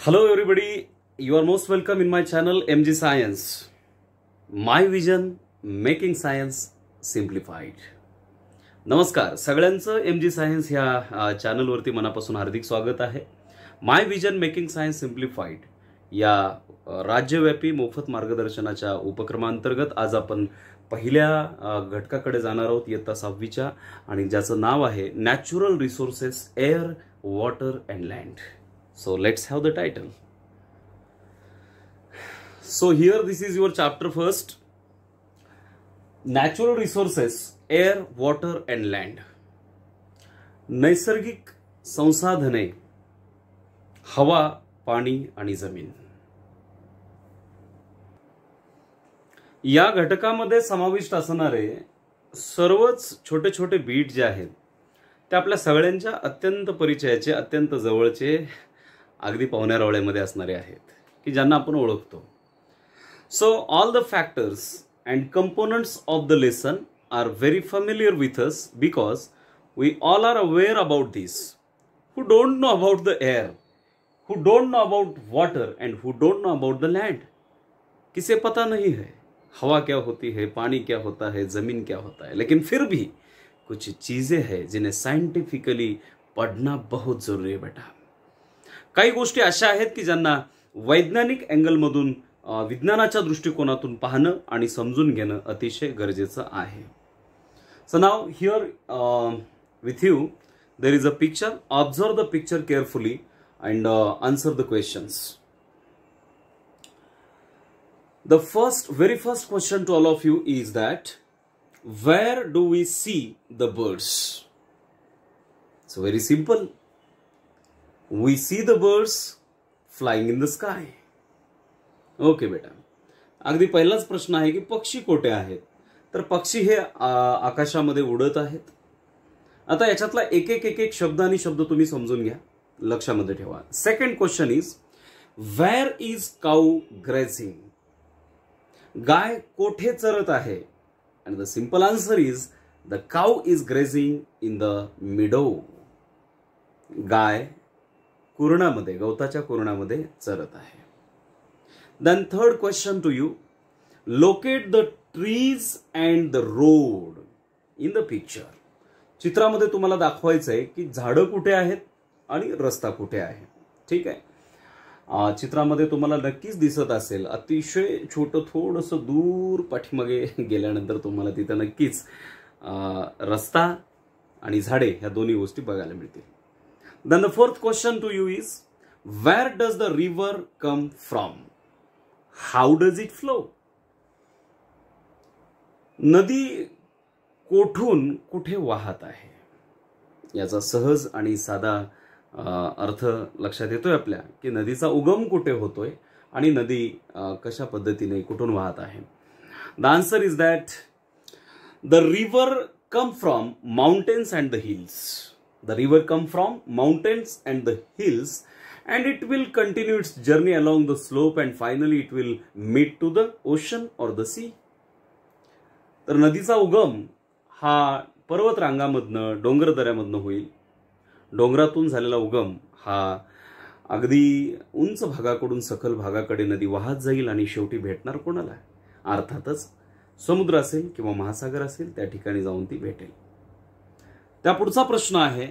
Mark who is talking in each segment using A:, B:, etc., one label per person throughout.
A: Hello everybody, you are most welcome in my channel MG Science. My vision, making science simplified. नमस्कार सगळ्यांचं MG Science ह्या चॅनलवरती मनापासून हार्दिक स्वागत आहे. माय विजन मेकिंग सायन्स सिम्प्लिफाईड या राज्यव्यापी मोफत मार्गदर्शनाच्या उपक्रमांतर्गत आज आपण पहिल्या घटकाकडे जाणार आहोत इयत्ता 6वीच्या आणि ज्याचं नाव आहे natural resources air water and land. So let's have the title. So here this is your chapter first. Natural resources, air, water and land. नैसर्गिक संसाधने, हवा, पाणी आणि जमीन. या घटकामध्ये समाविष्ट असणारे सर्वच छोटे छोटे बीट जे आहेत ते आपल्या सगळ्यांच्या अत्यंत परिचयाचे, अत्यंत जवळचे, अगदी पाहुण्यारावळ्यामध्ये असणारे आहेत की ज्यांना आपण ओळखतो. So all the factors and components of the lesson are very familiar with us because we all are aware about this. Who don't know about the air, who don't know about water and who don't know about the land. किसे पता नहीं है हवा क्या होती है, पानी क्या होता है, जमीन क्या होता है, लेकिन फिर भी कुछ चीजें हैं जिन्हें साइंटिफिकली पढ़ना बहुत जरूरी है बेटा. काही गोष्टी अशा आहेत की ज्यांना वैज्ञानिक अँगलमधून विज्ञानाच्या दृष्टिकोनातून पाहणं आणि समजून घेणं अतिशय गरजेचं आहे. So now here with you there is a picture. Observe the picture carefully and answer the questions. The very first question to all of you is that where do we see the birds? So very simple. We see the birds flying in the sky. Okay बेटा, अगदी पहिलाच प्रश्न आहे की पक्षी कोठे आहेत. तर पक्षी हे आकाशामध्ये उडत आहेत. आता याच्यातला एक एक शब्द आणि शब्द तुम्ही समजून घ्या, लक्षामध्ये ठेवा. Second question is where is cow grazing. गाय कोठे चरत आहे. And the simple answer is the cow is grazing in the meadow. गाय कुरणामध्ये, गवताच्या कुरणामध्ये चरत आहे. Then third question to you. Locate the trees and the road in the picture. चित्रामध्ये तुम्हाला दाखवायचं आहे की झाडं कुठे आहेत आणि रस्ता कुठे आहे. ठीक आहे. चित्रामध्ये तुम्हाला नक्कीच दिसत असेल अतिशय छोटं थोडंसं दूर पाठीमागे गेल्यानंतर तुम्हाला तिथं नक्कीच रस्ता आणि झाडे ह्या दोन्ही गोष्टी बघायला मिळतील. Then the fourth question to you is, where does the river come from? How does it flow? नदी कोठून कुठे वाहत आहे. याचा सहज आणि साधा अर्थ लक्षात येतोय आपल्या की नदीचा उगम कुठे होतोय आणि नदी कशा पद्धतीने कुठून वाहत आहे. The answer is that the river come from mountains and the hills. The river come from mountains and the hills and it will continue its journey along the slope and finally it will meet to the ocean or the sea. तर नदीचा उगम हा पर्वत रांगामधनं, डोंगर दऱ्यामधनं होईल. डोंगरातून झालेला उगम हा अगदी उंच भागाकडून सखल भागाकडे नदी वाहत जाईल आणि शेवटी भेटणार कोणाला. अर्थातच समुद्र असेल किंवा महासागर असेल त्या ठिकाणी जाऊन ती भेटेल. त्या पुढचा प्रश्न आहे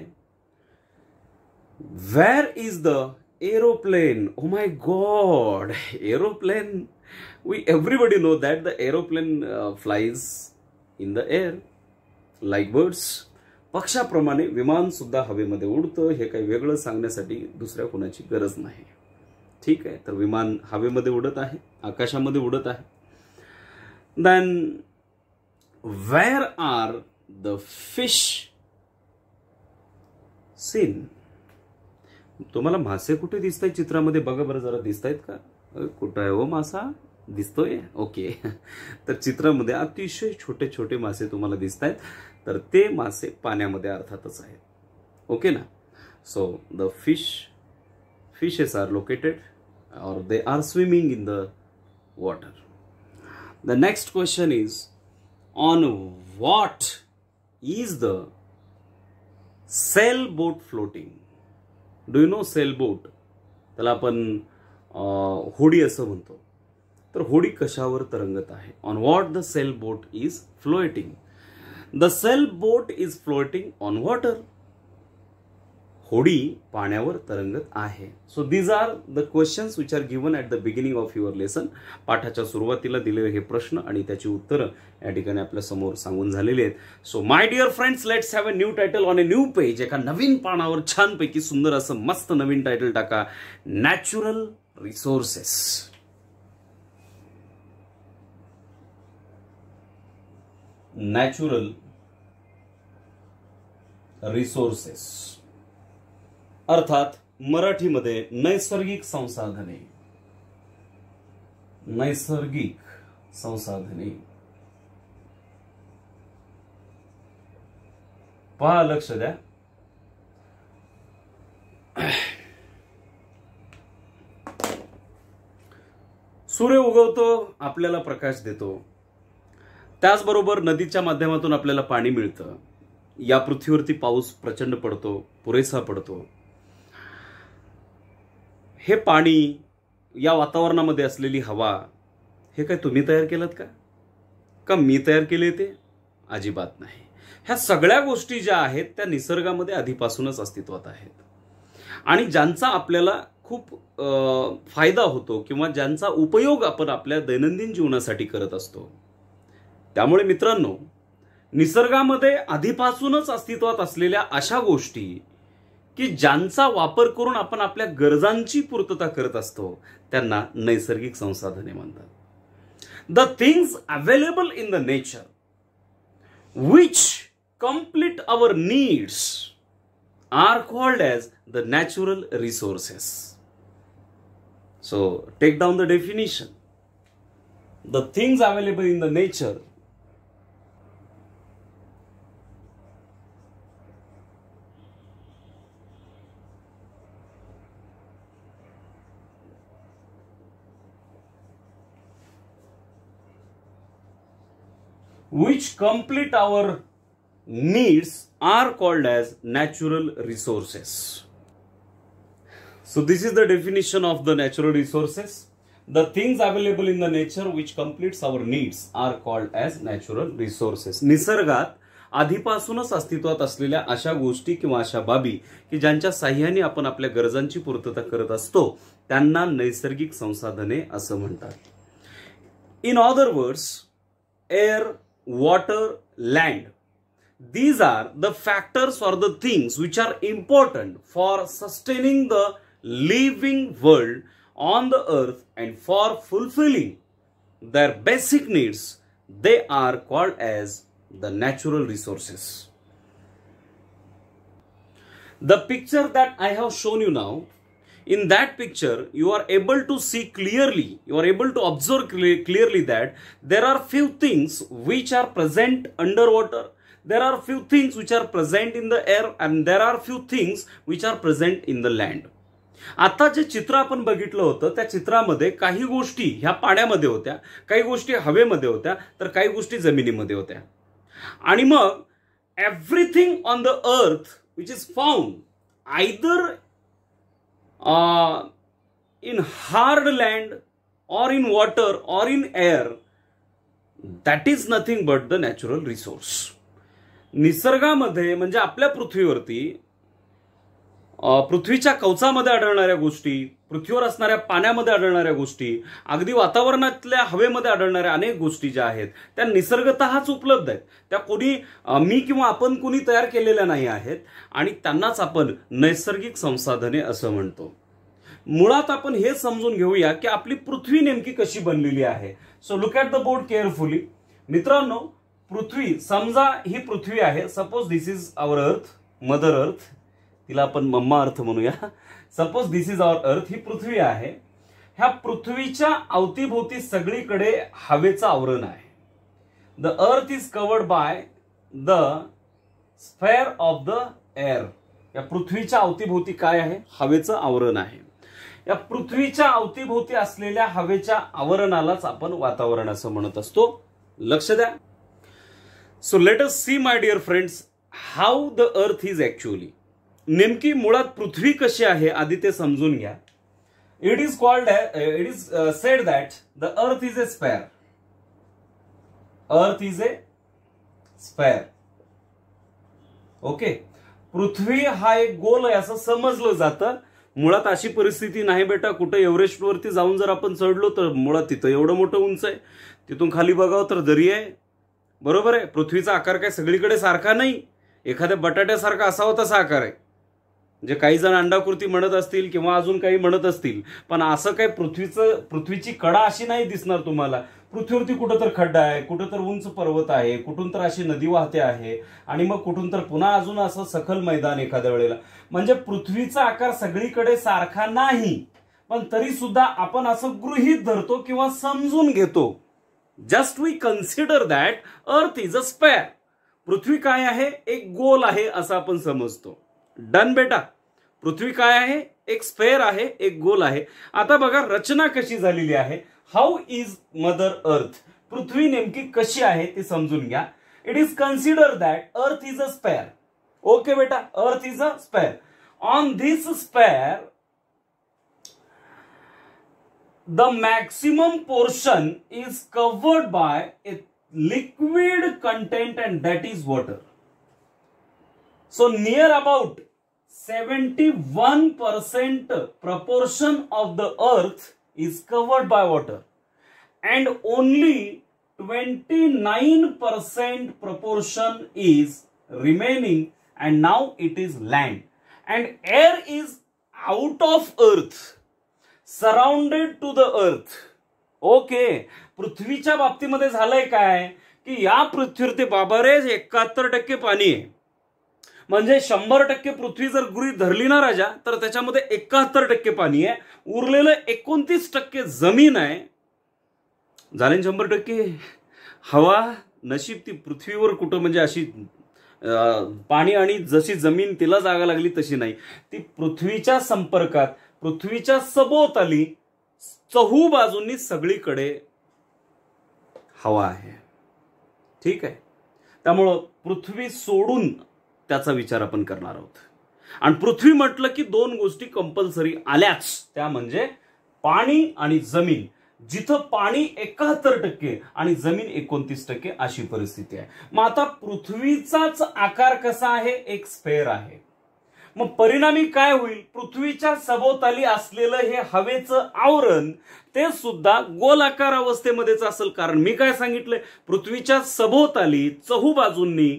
A: where is the aeroplane. Oh my God, aeroplane. We everybody know that the aeroplane flies in the air like birds. पक्षाप्रमाणे विमान सुद्धा हवेमध्ये उडतं. हे काही वेगळं सांगण्यासाठी दुसऱ्या कोणाची गरज नाही. ठीक आहे. तर विमान हवेमध्ये उडत आहे, आकाशामध्ये उडत आहे. Then where are the fish seen. तुम्हाला मासे कुठे दिसत आहेत चित्रामध्ये बघा बरं जरा. दिसत आहेत का? कुठं आहे हो मासा? दिसतोय. ओके. तर चित्रामध्ये अतिशय छोटे छोटे मासे तुम्हाला दिसत आहेत. तर ते मासे पाण्यामध्ये अर्थातच आहेत. ओके ना. So the fishes are located और they are swimming in the water. The next question is on what is the sailboat floating. Do you know sailboat? त्याला आपण होडी असं म्हणतो. तर होडी कशावर तरंगत आहे? On what the sail boat is floating. The sail boat is floating on water. होडी पाण्यावर तरंगत आहे. So these are the questions which are given at the beginning of your lesson. पाठाच्या सुरुवातीला दिलेले हे प्रश्न आणि त्याची उत्तरं या ठिकाणी आपल्या समोर सांगून झालेली आहेत. So my dear friends, let's have a new title on a new page. एका नवीन पानावर छानपैकी सुंदर असं मस्त नवीन टायटल टाका, नॅचरल रिसोर्सेस. नॅचरल रिसोर्सेस अर्थात मराठीमध्ये नैसर्गिक संसाधने. नैसर्गिक संसाधने. पहा, लक्ष द्या. सूर्य उगवतो, आपल्याला प्रकाश देतो. त्याचबरोबर नदीच्या माध्यमातून आपल्याला पाणी मिळतं. या पृथ्वीवरती पाऊस प्रचंड पडतो, पुरेसा पडतो. हे पाणी, या वातावरणामध्ये असलेली हवा, हे काय तुम्ही तयार केलं का मी तयार केले? ते अजिबात नाही. ह्या सगळ्या गोष्टी ज्या आहेत त्या निसर्गामध्ये आधीपासूनच अस्तित्वात आहेत आणि ज्यांचा आपल्याला खूप फायदा होतो किंवा ज्यांचा उपयोग आपण आपल्या दैनंदिन जीवनासाठी करत असतो. त्यामुळे मित्रांनो, निसर्गामध्ये आधीपासूनच अस्तित्वात असलेल्या अशा गोष्टी की ज्यांचा वापर करून आपण आपल्या गरजांची पूर्तता करत असतो त्यांना नैसर्गिक संसाधने म्हणतात. The things available in the nature which complete our needs are called as the natural resources. So take down the definition. The things available in the nature which complete our needs are called as natural resources. So this is the definition of the natural resources. The things available in the nature which completes our needs are called as natural resources. निसर्गात आधीपासूनच अस्तित्वात असलेल्या अशा गोष्टी किंवा अशा बाबी की ज्यांच्या साह्याने आपण आपल्या गरजांची पूर्तता करत असतो त्यांना नैसर्गिक संसाधने असं म्हणतात. In other words, air, water, land. These are the factors or the things which are important for sustaining the living world on the earth and for fulfilling their basic needs. They are called as the natural resources. The picture that I have shown you now, in that picture you are able to see clearly, you are able to observe clearly that there are few things which are present underwater, there are few things which are present in the air, and there are few things which are present in the land. आता जे चित्र आपण बघितलं होतं त्या चित्रामध्ये काही गोष्टी ह्या पाण्यामध्ये होत्या, काही गोष्टी हवेमध्ये होत्या, तर काही गोष्टी जमिनीमध्ये होत्या. आणि मग everything on the earth which is found either in hard land or in water or in air, that is nothing but the natural resource. निसर्गामध्ये म्हणजे आपल्या पृथ्वीवरती पृथ्वीच्या कवचामध्ये आढळणाऱ्या गोष्टी, पृथ्वीवर असणाऱ्या पाण्यामध्ये आढळणाऱ्या गोष्टी, अगदी वातावरणातल्या हवेमध्ये आढळणाऱ्या अनेक गोष्टी ज्या आहेत त्या निसर्गतःच उपलब्ध आहेत. त्या कोणी मी किंवा आपण कोणी तयार केलेल्या नाही आहेत आणि त्यांनाच आपण नैसर्गिक संसाधने असं म्हणतो. मुळात आपण हे समजून घेऊया की आपली पृथ्वी नेमकी कशी बनलेली आहे. So look at the board carefully. मित्रांनो, पृथ्वी, समजा ही पृथ्वी आहे. Suppose this is our earth, mother earth, तिला आपण मम्मा अर्थ म्हणूया. Suppose this is our earth, ही पृथ्वी आहे. ह्या पृथ्वीच्या अवतीभोवती सगळीकडे हवेचं आवरण आहे. The earth is covered by the sphere of the air. या पृथ्वीच्या अवतीभोवती काय आहे? हवेचं आवरण आहे. या पृथ्वीच्या अवतीभोवती असलेल्या हवेच्या आवरणालाच आपण वातावरण असं म्हणत असतो. लक्ष द्या. So let us see my dear friends how the earth is actually. नेमकी मुळात पृथ्वी कशी आहे आधी ते समजून घ्या. It is called, it is said that the earth is a sphere. Earth is a sphere. Okay, पृथ्वी हा एक गोल आहे असं समजलं जातं. मुळात अशी परिस्थिती नाही बेटा. कुठे एव्हरेस्ट वरती जाऊन जर आपण चढलो तर मुळात तिथं एवढं मोठं उंच आहे, तिथून खाली बघावं तर दरी आहे. बरोबर आहे. पृथ्वीचा आकार काय सगळीकडे सारखा नाही. एखाद्या बटाट्यासारखा असावा तसा आकार आहे. म्हणजे काही जण अंडाकृती म्हणत असतील किंवा अजून काही म्हणत असतील, पण असं काय पृथ्वीची कडा अशी नाही दिसणार तुम्हाला. पृथ्वीवरती कुठं तर खड्डा आहे, कुठं तर उंच पर्वत आहे, कुठून तर अशी नदी वाहते आहे, आणि मग कुठून तर पुन्हा अजून असं सखल मैदान एखाद्या वेळेला. म्हणजे पृथ्वीचा आकार सगळीकडे सारखा नाही, पण तरी सुद्धा आपण असं गृहीत धरतो किंवा समजून घेतो. Just we consider that earth is a sphere. पृथ्वी काय आहे? एक गोल आहे असं आपण समजतो. डन बेटा. पृथ्वी काय आहे? एक स्पेअर आहे, एक गोल आहे. आता बघा रचना कशी झालेली आहे. How is mother earth. पृथ्वी नेमकी कशी आहे ते समजून घ्या. It is consider that earth is a sphere. Okay बेटा, earth is a sphere. On this sphere the maximum portion is covered by a liquid content, and that is water. So near about 71% proportion of the earth is covered by water, and only 29% proportion is remaining, and now it is land, and air is out of earth, surrounded to the earth. Okay, पृथ्वीच्या बाबतीमध्ये झालंय काय की या पृथ्वीवरती बाबारे 71% पाणी आहे. म्हणजे 100% पृथ्वी जर गृहीत धरली ना राजा, तर त्याच्यामध्ये 71% पाणी आहे. उरलेलं 29% जमीन आहे. झाले 100% हवा. नशीब ती पृथ्वीवर कुठं म्हणजे अशी पाणी आणि जशी जमीन तिला जागा लागली तशी नाही. ती पृथ्वीच्या संपर्कात, पृथ्वीच्या सभोवताली चहू बाजूंनी सगळीकडे हवा आहे. ठीक आहे. त्यामुळं पृथ्वी सोडून त्याचा विचार आपण करणार आहोत. आणि पृथ्वी म्हटलं की दोन गोष्टी कंपल्सरी आल्याच, त्या म्हणजे पाणी आणि जमीन. जिथं पाणी 71% आणि जमीन 29% अशी परिस्थिती आहे. मग आता पृथ्वीचाच आकार कसा आहे? एक स्फेअर आहे. मग परिणामी काय होईल? पृथ्वीच्या सभोवताली असलेलं हे हवेचं आवरण ते सुद्धा गोलाकार अवस्थेमध्येच असेल. कारण मी काय सांगितलंय, पृथ्वीच्या सभोवताली चहू बाजूंनी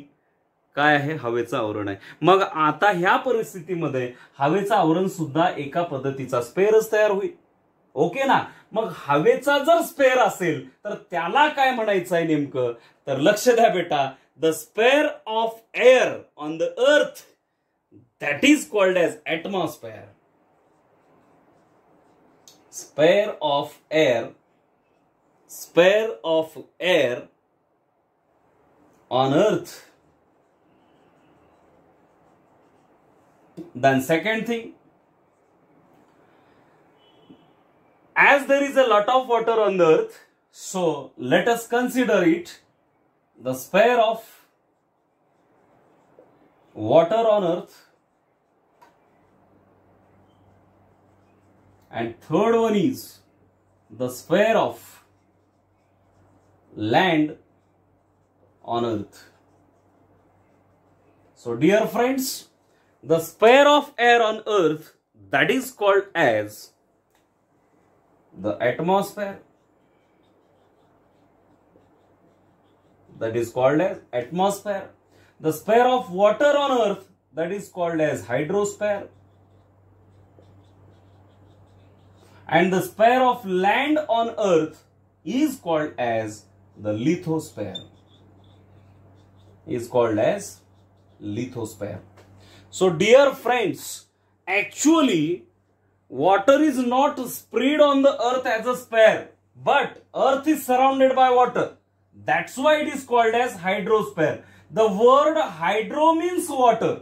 A: काय आहे? हवेचं आवरण आहे. मग आता ह्या परिस्थितीमध्ये हवेचं आवरण सुद्धा एका पद्धतीचा स्पेअरच तयार होईल. ओके ना. मग हवेचा जर स्पेअर असेल तर त्याला काय म्हणायचं आहे नेमकं? तर लक्ष द्या बेटा. The spare of air on the earth, that is called as atmosphere. Sphere of air on earth. Then second thing, as there is a lot of water on the earth, so let us consider it the sphere of water on earth. And third one is the sphere of land on earth. So dear friends, the sphere of air on earth, that is called as the atmosphere. That is called as atmosphere. The sphere of water on earth, that is called as hydrosphere. And the sphere of land on earth is called as the lithosphere. Is called as lithosphere. So dear friends, actually water is not spread on the earth as a sphere, but earth is surrounded by water. That's why it is called as hydrosphere. The word hydro means water,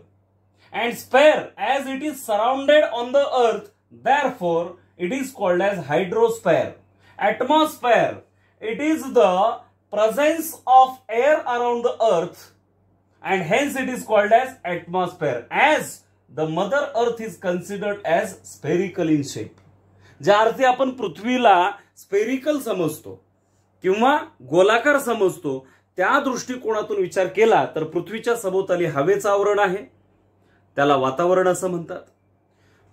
A: and sphere, as it is surrounded on the earth, therefore it is called as hydrosphere. Atmosphere, it is the presence of air around the earth, and hence it is called as atmosphere, as the mother earth is considered as spherical in shape. ज्या अर्थी आपण पृथ्वीला spherical समजतो किंवा गोलाकार समजतो, त्या दृष्टिकोनातून विचार केला तर पृथ्वीच्या सभोवताली हवेचं आवरण आहे, त्याला वातावरण असं म्हणतात.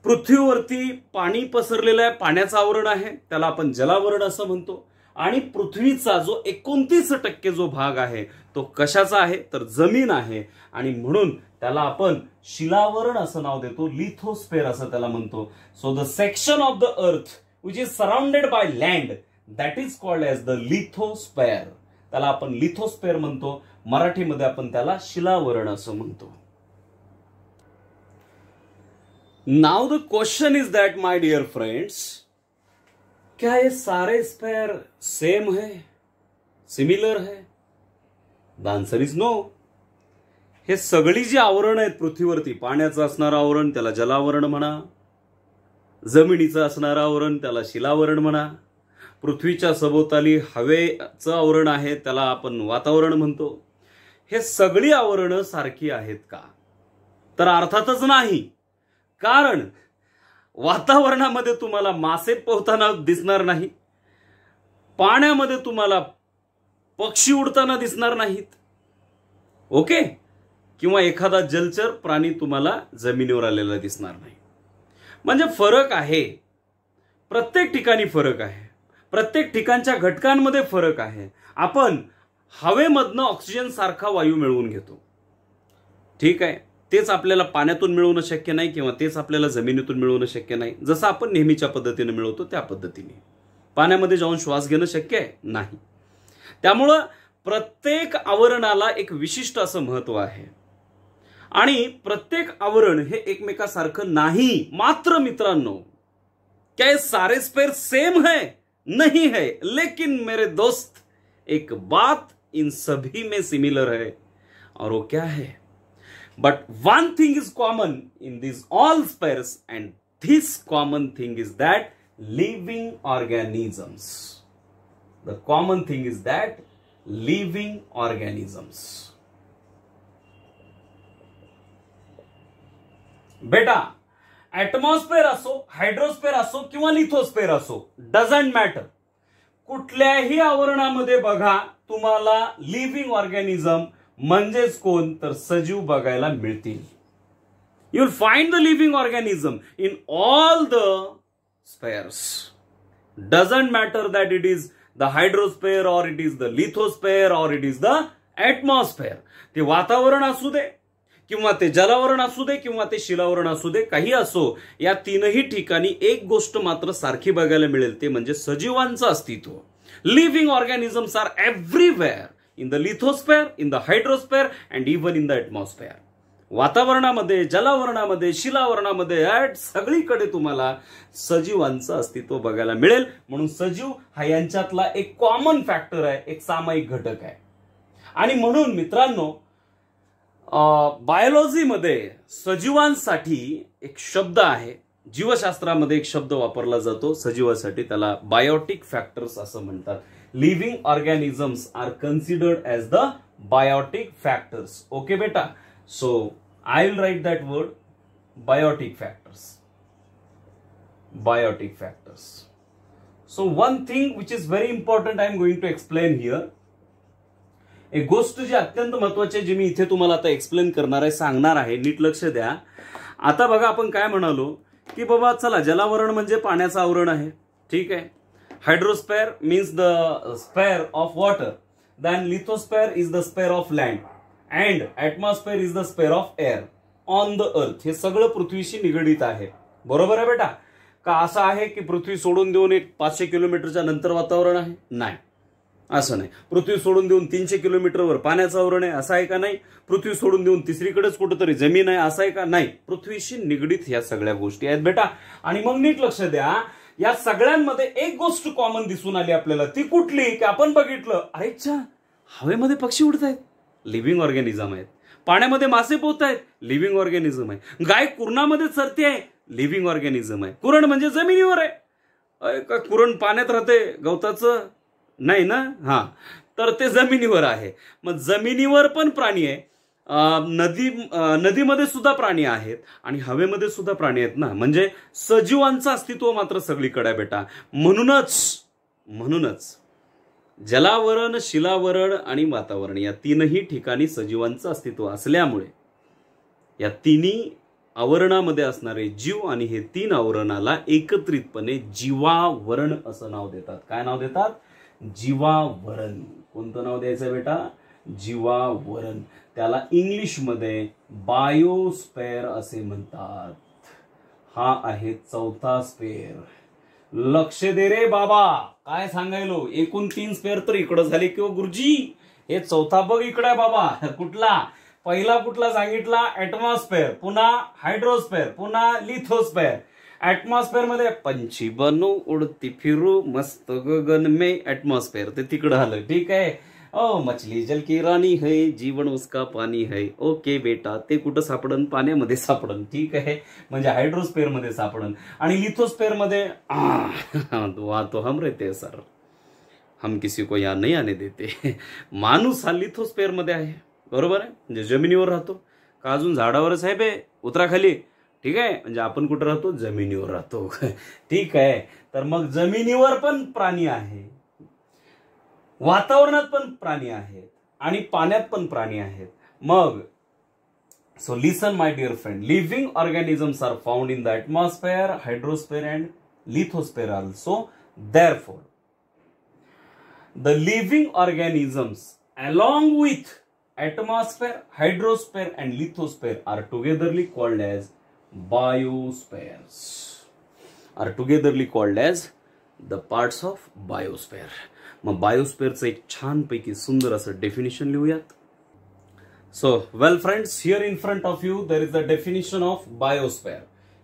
A: पृथ्वीवरती पाणी पसरलेलं आहे, पाण्याचं आवरण आहे, त्याला आपण जलावरण असं म्हणतो. आणि पृथ्वीचा जो 29% जो भाग आहे तो कशाचा आहे तर जमीन आहे, आणि म्हणून त्याला आपण शिलावरण असं नाव देतो, लिथोस्फेअर असं त्याला म्हणतो. So the section of the earth which is surrounded by land that is called as the lithosphere. त्याला आपण लिथोस्फेअर म्हणतो, मराठीमध्ये आपण त्याला शिलावरण असं म्हणतो. Now the question is that my dear friends, क्या ये सारे स्फेयर सेम है, सिमिलर है? The answer is no. हे सगळी जी आवरण आहेत पृथ्वीवरती, पाण्याचं असणारं आवरण त्याला जलावरण म्हणा, जमिनीचं असणारं आवरण त्याला शिलावरण म्हणा, पृथ्वीच्या सभोवताली हवेचं आवरण आहे त्याला आपण वातावरण म्हणतो. हे सगळी आवरणं सारखी आहेत का? तर अर्थातच नाही. कारण वातावरणामध्ये तुम्हाला मासे पोहताना दिसणार नाही, पाण्यामध्ये तुम्हाला पक्षी उडताना दिसणार नाहीत, ओके, किंवा एखादा जलचर प्राणी तुम्हाला जमिनीवर आलेला दिसणार नाही. म्हणजे फरक आहे, प्रत्येक ठिकाणी फरक आहे, प्रत्येक ठिकाणच्या घटकांमध्ये फरक आहे. आपण हवेमधनं ऑक्सिजन सारखा वायू मिळवून घेतो, ठीक आहे, तेच आपल्याला पाण्यातून मिळवणं शक्य नाही किंवा तेच आपल्याला जमिनीतून मिळवणं शक्य नाही. जसं आपण नेहमीच्या पद्धतीने मिळवतो त्या पद्धतीने पाण्यामध्ये जाऊन श्वास घेणं शक्य आहे नाही. त्यामुळं प्रत्येक आवरणाला एक विशिष्ट असं महत्व आहे आणि प्रत्येक आवरण हे एकमेकासारखं नाही. मात्र मित्रांनो, क्या ये सारे स्फेयर सेम है? नहीं है. लेकिन मेरे दोस्त, एक बात इन सभी में सिमिलर है, और वो क्या है? But one thing is common in these all spheres, and this common thing is that living organisms. The common thing is that living organisms. बेटा, ऍटमॉस्फेअर असो, हायड्रोस्फेअर असो किंवा लिथोस्फेअर असो, डझंट मॅटर, कुठल्याही आवरणामध्ये बघा तुम्हाला लिव्हिंग ऑर्गॅनिझम म्हणजेच कोण तर सजीव बघायला मिळतील. You will find the living organism in all the spheres. Doesn't matter that it is the hydrosphere और इट इज द लिथोस्फेअर और इट इज द ऍटमॉस्फेअर. ते वातावरण असू दे किंवा ते जलावरण असू दे किंवा ते शिलावरण असू दे, काही असो, या तीनही ठिकाणी एक गोष्ट मात्र सारखी बघायला मिळेल, ते म्हणजे सजीवांचं अस्तित्व. Living organisms are everywhere, in the lithosphere, in the hydrosphere and even in the atmosphere. वातावरणामध्ये, जलावरणामध्ये, शिलावरणामध्ये, सगळीकडे तुम्हाला सजीवांचं अस्तित्व बघायला मिळेल. म्हणून सजीव हा यांच्यातला एक कॉमन फॅक्टर आहे, एक सामायिक घटक आहे. आणि म्हणून मित्रांनो, बायोलॉजीमध्ये सजीवांसाठी एक शब्द आहे, जीवशास्त्रामध्ये एक शब्द वापरला जातो सजीवासाठी, त्याला बायोटिक फॅक्टर्स असं म्हणतात. Living organisms are considered as the biotic factors. Okay, beta. So I'll write that word, biotic factors. Biotic factors. So one thing which is very important I am going to explain here. एक गोष्ट जी अत्यंत महत्त्वाची आहे, जी मी इथे तुम्हाला आता explain करणार आहे, सांगणार आहे, नीट लक्ष द्या. आता बघा, आपण काय म्हणालो की बाबा चला, जलावरण म्हणजे पाण्याचं आवरण आहे, ठीक आहे. Hydrosphere means the sphere of water. Then lithosphere is the sphere of land. And atmosphere is the sphere of air on the earth. हे सगळं पृथ्वीशी निगडीत आहे. बरोबर आहे बेटा? का असं आहे की पृथ्वी सोडून देऊन एक 500 किलोमीटरच्या नंतर वातावरण आहे? नाही, असं नाही. पृथ्वी सोडून देऊन 300 किलोमीटरवर पाण्याचं आवरण आहे, असं आहे का? नाही. पृथ्वी सोडून देऊन तिसरीकडेच कुठेतरी जमीन आहे, असं आहे का? नाही. पृथ्वीशी निगडीत ह्या सगळ्या गोष्टी आहेत बेटा. आणि मग नीट लक्ष द्या, या सगळ्यांमध्ये एक गोष्ट कॉमन दिसून आली आपल्याला. ती कुठली? की आपण बघितलं, अरेच्छा, हवेमध्ये पक्षी उडत आहेत, लिव्हिंग ऑर्गॅनिझम आहेत. पाण्यामध्ये मासे पोहत आहेत, लिव्हिंग ऑर्गॅनिझम आहे. गाय कुरणामध्ये चरते आहे, लिव्हिंग ऑर्गॅनिझम आहे. कुरण म्हणजे जमिनीवर आहे का? कुरण पाण्यात राहते, गवताचं नाही ना? हा, तर ते जमिनीवर आहे. मग जमिनीवर पण प्राणी आहे, नदीमध्ये सुद्धा प्राणी आहेत आणि हवेमध्ये सुद्धा प्राणी आहेत ना. म्हणजे सजीवांचं अस्तित्व मात्र सगळीकडे आहे बेटा. म्हणूनच जलावरण, शिलावरण आणि वातावरण या तीनही ठिकाणी सजीवांचं अस्तित्व असल्यामुळे या तिन्ही आवरणामध्ये असणारे जीव आणि हे तीन आवरणाला एकत्रितपणे जीवावरण असं नाव देतात. काय नाव देतात? जीवावरण. कोणतं नाव द्यायचं बेटा? जीवावरण. त्याला इंग्लिशमध्ये बायोस्फेअर असे म्हणतात. हा आहे चौथा स्पेअर. लक्ष दे रे बाबा, काय सांगायलो. एकूण 3 स्पेअर तर इकडं झाले किंवा गुरुजी. हे चौथा बघ इकडे आहे बाबा. कुठला? पहिला कुठला सांगितला? ऍटमॉस्फेअर, पुन्हा हायड्रोस्फेअर, पुन्हा लिथोस्फेअर. ऍटमॉस्फेअर मध्ये पंछी बनू उडती फिरू मस्त गगन में, ऍटमॉस्फेअर ते तिकडं आलं. ठीक आहे. मछली जल की राणी है, जीवन उसका पाणी है. ओके बेटा, ते कुठं सापडन? पाण्यामध्ये सापडन. ठीक आहे. म्हणजे हायड्रोस्फेअर मध्ये सापडन. आणि लिथोस्फेअर मध्ये वहां तो हम रहते सर, हम किसी को यहाँ नहीं आने देते. माणूस हा लिथोस्फेअर मध्ये आहे. बरोबर आहे. म्हणजे जमिनीवर राहतो का अजून झाडावरच आहे बे? उतरा खाली. ठीक आहे. म्हणजे आपण कुठं राहतो? जमिनीवर राहतो. ठीक आहे. तर मग जमिनीवर पण प्राणी आहे, वातावरणात पण प्राणी आहेत आणि पाण्यात पण प्राणी आहेत. मग so listen my dear friend, living organisms are found in the atmosphere, hydrosphere and lithosphere also. Therefore the living organisms along with atmosphere, hydrosphere and lithosphere are togetherly called as biospheres. Are togetherly called as the parts of biosphere. मग बायोस्फेअरचं एक छानपैकी सुंदर असं definition लिहूयात. So well friends, here in front of you there is the definition of biosphere.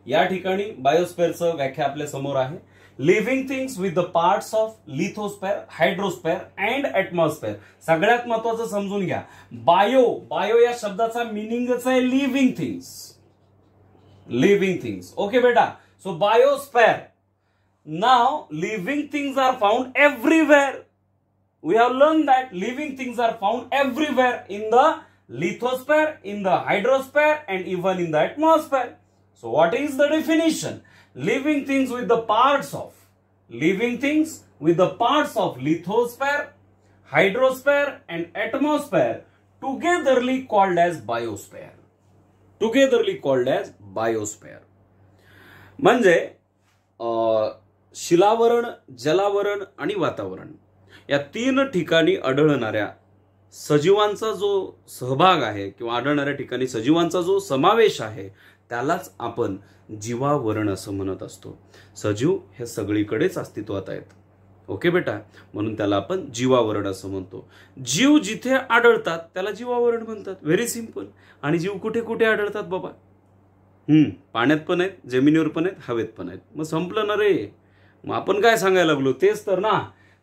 A: या ठिकाणी बायोस्फेअरचं व्याख्या आपल्या समोर आहे. Living things with the parts of lithosphere, hydrosphere and atmosphere. सगळ्यात महत्वाचं समजून घ्या. बायो या शब्दाचा मिनिंगच आहे living things. Living things. Okay बेटा. So biosphere. Now living things are found everywhere. We have learned that living things are found everywhere in the lithosphere, in the hydrosphere and even in the atmosphere. So what is the definition? Living things with the parts of lithosphere, hydrosphere and atmosphere togetherly called as biosphere. Togetherly called as biosphere. म्हणजे शिलावरण, जलावरण आणि वातावरण या तीन ठिकाणी आढळणाऱ्या सजीवांचा जो सहभाग आहे किंवा आढळणाऱ्या ठिकाणी सजीवांचा जो समावेश आहे त्यालाच आपण जीवावरण असं म्हणत असतो. सजीव हे सगळीकडेच अस्तित्वात आहेत. ओके बेटा. म्हणून त्याला आपण जीवावरण असं म्हणतो. जीव जिथे आढळतात त्याला जीवावरण म्हणतात. Very simple. आणि जीव कुठे कुठे आढळतात बाबा? पाण्यात पण आहेत, जमिनीवर पण आहेत, हवेत पण आहेत. मग संपलं ना रे. मग आपण काय सांगायला लागलो? तेच तर ना.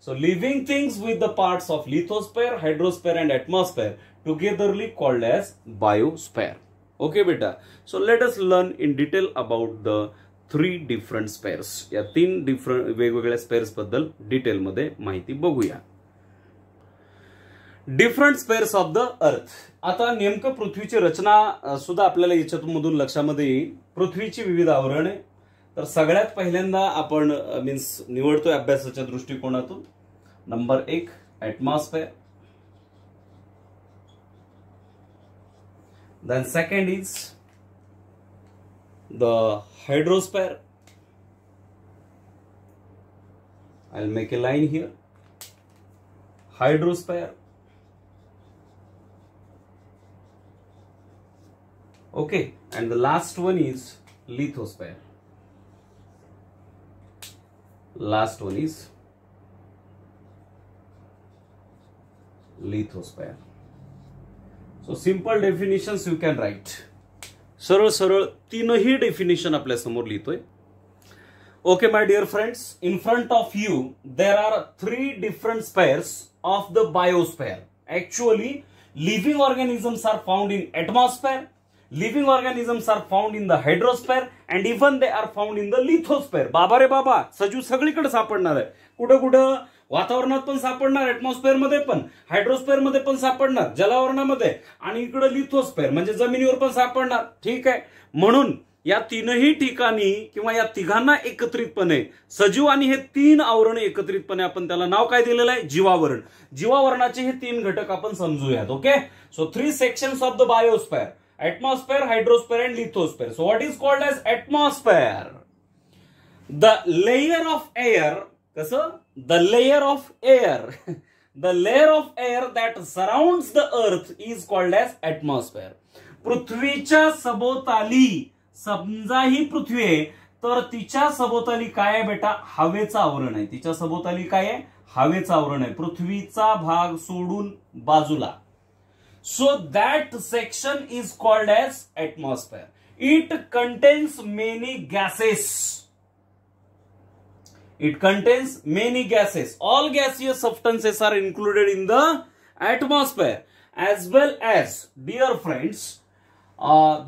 A: So living things with the parts of lithosphere, hydrosphere and atmosphere togetherly called as biosphere. Okay beta. So let us learn in detail about the 3 different spheres. या 3 different वेगवेगळ्या स्पेअर्स बद्दल डिटेल मध्ये माहिती बघूया. डिफरंट स्पेअर्स ऑफ द अर्थ. आता नेमकं पृथ्वीची रचना सुद्धा आपल्याला याच्यातून लक्षामध्ये येईल. पृथ्वीची विविध आवरणे. तर सगळ्यात पहिल्यांदा आपण निवडतोय अभ्यासाच्या दृष्टिकोनातून. Number 1 atmosphere. Then second is the hydrosphere. I'll make a line here. Hydrosphere. Okay, and the last one is lithosphere. Last one is lithosphere. So simple definitions you can write. सरळ सरळ तीनही डेफिनेशन आपल्या समोर लिहितोय. Okay my dear friends, in front of you there are 3 different spheres of the biosphere. Actually living organisms are found in atmosphere, living organisms are found in the hydrosphere and even they are found in the lithosphere. बाबा रे बाबा, सजीव सगळीकडे सापडणार आहे. कुठं कुठं? वातावरणात पण सापडणार, ऍटमॉस्फेअर मध्ये पण, हायड्रोस्फेअर मध्ये पण सापडणार, जलावरणामध्ये, आणि इकडे लिथोस्फेअर म्हणजे जमिनीवर पण सापडणार. ठीक आहे. म्हणून या तीनही ठिकाणी किंवा या तिघांना एकत्रितपणे सजीव आणि हे तीन आवरण एकत्रितपणे आपण त्याला नाव काय दिलेलं आहे? जीवावरण. जीवावरणाचे हे तीन घटक आपण समजूयात. Okay. So 3 sections of the biosphere: atmosphere, hydrosphere and lithosphere. So what is called as atmosphere? The layer of air, कसं? The layer of air. The layer of air that surrounds the earth is called as atmosphere. पृथ्वीच्या सभोवताली, समजा ही पृथ्वी आहे तर तिच्या सभोवताली काय आहे बेटा? हवेचं आवरण आहे. तिच्या सभोवताली काय आहे? हवेचं आवरण आहे, पृथ्वीचा भाग सोडून बाजूला. So that section is called as atmosphere. It contains many gases. It contains many gases. All gaseous substances are included in the atmosphere, as well as, dear friends,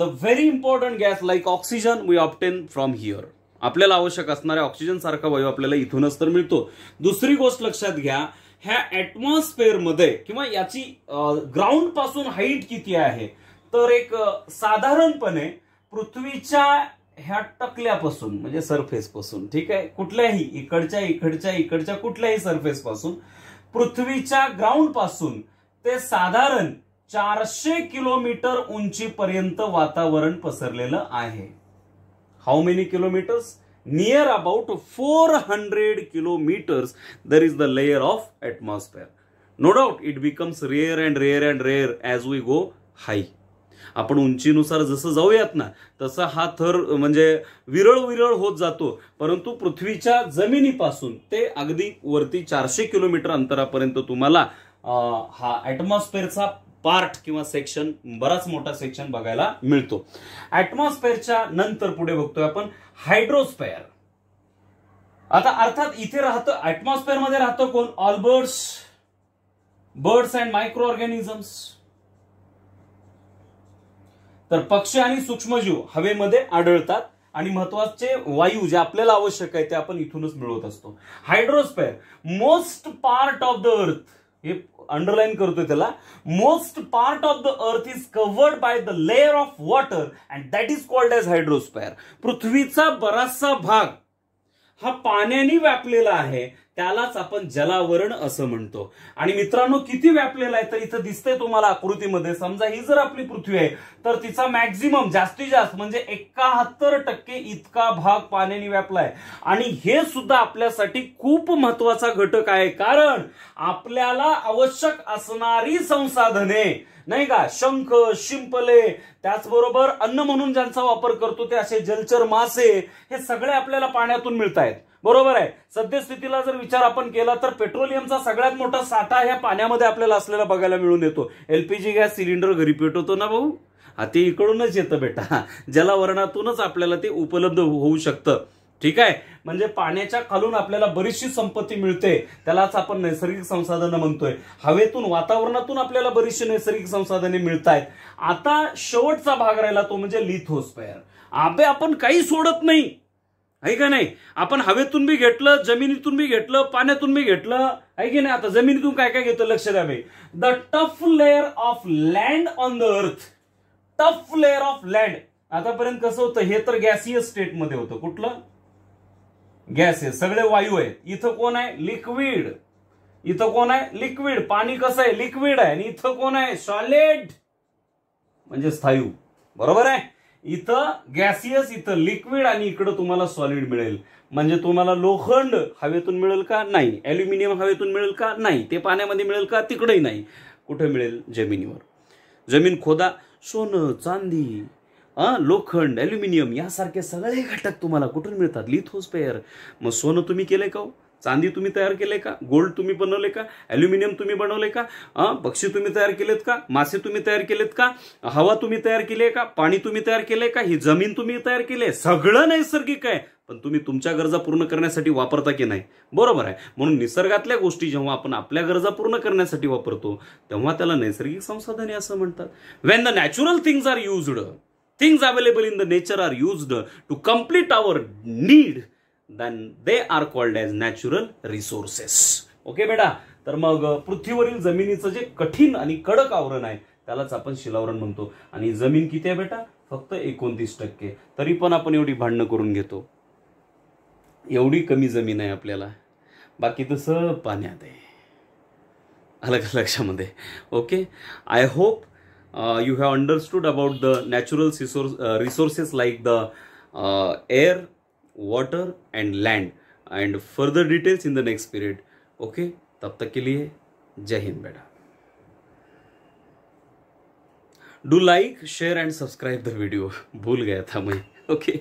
A: the very important gas like oxygen we obtain from here. आपल्याला आवश्यक असणाऱ्या oxygen सारखा वायू आपल्याला इथूनच तर मिळतो. दुसरी गोष्ट लक्षात घ्या, ह्या ऍटमॉस्फेअर मध्ये किंवा याची ग्राउंड पासून हाईट किती आहे तर एक साधारणपणे पृथ्वीच्या ह्या टकल्यापासून म्हणजे सरफेस पासून, ठीक आहे, कुठल्याही इकडच्या कुठल्याही सरफेस पासून पृथ्वीच्या ग्राउंड पासून ते साधारण 400 किलोमीटर उंचीपर्यंत वातावरण पसरलेलं आहे. How many kilometres? Near about 400 kilometers there is the layer of atmosphere. No doubt it becomes rare and rare as we go high. आपण उंचीनुसार जसं जाऊयात ना तसा हा थर म्हणजे विरळ होत जातो, परंतु पृथ्वीच्या जमिनीपासून ते अगदी वरती 400 किलोमीटर अंतरापर्यंत तुम्हाला हा ऍटमॉस्फेअरचा पार्ट किंवा सेक्शन, बराच मोठा सेक्शन बघायला मिळतो. ऍटमॉस्फेअरच्या नंतर पुढे बघतोय आपण हायड्रोस्फेअर. आता अर्थात इथे राहतं ऍटमॉस्फेअर मध्ये राहतं कोण? All birds and micro organisms. तर पक्षी आणि सूक्ष्मजीव हवेमध्ये आढळतात आणि महत्वाचे वायू जे आपल्याला आवश्यक आहे ते आपण इथूनच मिळवत असतो. Hydrosphere, most part of the earth, हे अंडरलाईन करतोय त्याला, most part of the earth is covered by the layer of water and that is called as hydrosphere. पृथ्वीचा बराचसा भाग हा पाण्याने व्यापलेला आहे, त्यालाच आपण जलावरण असं म्हणतो. आणि मित्रांनो किती व्यापलेला आहे तर इथं दिसतंय तुम्हाला आकृतीमध्ये. समजा ही जर आपली पृथ्वी आहे तर तिचा मॅक्झिमम जास्तीत जास्त म्हणजे 71% इतका भाग पाण्याने व्यापलाय. आणि हे सुद्धा आपल्यासाठी खूप महत्वाचा घटक आहे, कारण आपल्याला आवश्यक असणारी संसाधने नाही का, शंख, शिंपले, त्याचबरोबर अन्न म्हणून ज्यांचा वापर करतो ते असे जलचर मासे, हे सगळे आपल्याला पाण्यातून मिळत आहेत. बरोबर आहे. सद्यस्थितीला जर विचार आपण केला तर पेट्रोलियमचा सगळ्यात मोठा साठा ह्या पाण्यामध्ये आपल्याला असलेला बघायला मिळून येतो. एलपीजी गॅस सिलेंडर घरी पेटवतो ना भाऊ, ते इकडूनच येतं बेटा, जलावरणातूनच आपल्याला ते उपलब्ध होऊ शकतं. ठीक आहे. म्हणजे पाण्याच्या खालून आपल्याला बरीचशी संपत्ती मिळते, त्यालाच आपण नैसर्गिक संसाधनं म्हणतोय. हवेतून, वातावरणातून आपल्याला बरीचशी नैसर्गिक संसाधने मिळत आहेत. आता शेवटचा भाग राहिला तो म्हणजे लिथोस्फेअर. आपण काही सोडत नाही, आहे का नाही. आपण हवेतून बी घेतलं, जमिनीतून बी घेतलं, पाण्यातून बी घेतलं, आहे की नाही. आता जमिनीतून काय काय घेतो लक्ष द्या. The tough layer of land on the earth. Tough layer of land आतापर्यंत कसं होतं, हे तर गॅसियस स्टेट मध्ये होतं. कुठलं? गॅसेस, सगळे वायू आहेत. इथं कोण आहे? लिक्विड. इथं कोण आहे? लिक्विड. पाणी कसं आहे? लिक्विड आहे. आणि इथं कोण आहे? सॉलिड म्हणजे स्थायू. बरोबर आहे. इथं गॅसियस, इथं लिक्विड आणि इकडं तुम्हाला सॉलिड मिळेल. म्हणजे तुम्हाला लोखंड हवेतून मिळेल का? नाही. अॅल्युमिनियम हवेतून मिळेल का? नाही. ते पाण्यामध्ये मिळेल का? तिकडेही नाही. कुठे मिळेल? जमिनीवर. जमीन खोदा, सोनं, चांदी, लोखंड, अॅल्युमिनियम यासारखे सगळे घटक तुम्हाला कुठून मिळतात? लिथोस्फेअर. मग सोनं तुम्ही केलंय का? चांदी तुम्ही तयार केले का? गोल्ड तुम्ही बनवले का? अॅल्युमिनियम तुम्ही बनवले का? पक्षी तुम्ही तयार केलेत का? मासे तुम्ही तयार केलेत का? हवा तुम्ही तयार केली आहे का? पाणी तुम्ही तयार केलंय का? ही जमीन तुम्ही तयार केली? सगळं नैसर्गिक आहे, पण तुम्ही तुमच्या गरजा पूर्ण करण्यासाठी वापरता की नाही? बरोबर आहे. म्हणून निसर्गातल्या गोष्टी जेव्हा आपण आपल्या गरजा पूर्ण करण्यासाठी वापरतो तेव्हा त्याला नैसर्गिक संसाधने असं म्हणतात. When the natural things are used, things available in the nature are used to complete our need, then they are called as natural resources. Okay बेटा. तर मग पृथ्वीवरील जमिनीचं जे कठीण आणि कडक आवरण आहे त्यालाच आपण शिलावरण म्हणतो. आणि जमीन किती आहे बेटा? फक्त 29%. तरी पण आपण एवढी भांडणं करून घेतो. एवढी कमी जमीन आहे आपल्याला, बाकी तसं पाण्यात आहे. अलग लक्षामध्ये. Okay. I hope you have understood about the natural resources like the air, water and land, and further details in the next period. Okay, तब तक के लिए जय हिंद बेटा. Do like, share and subscribe the video. भूल गया था मैं. Okay.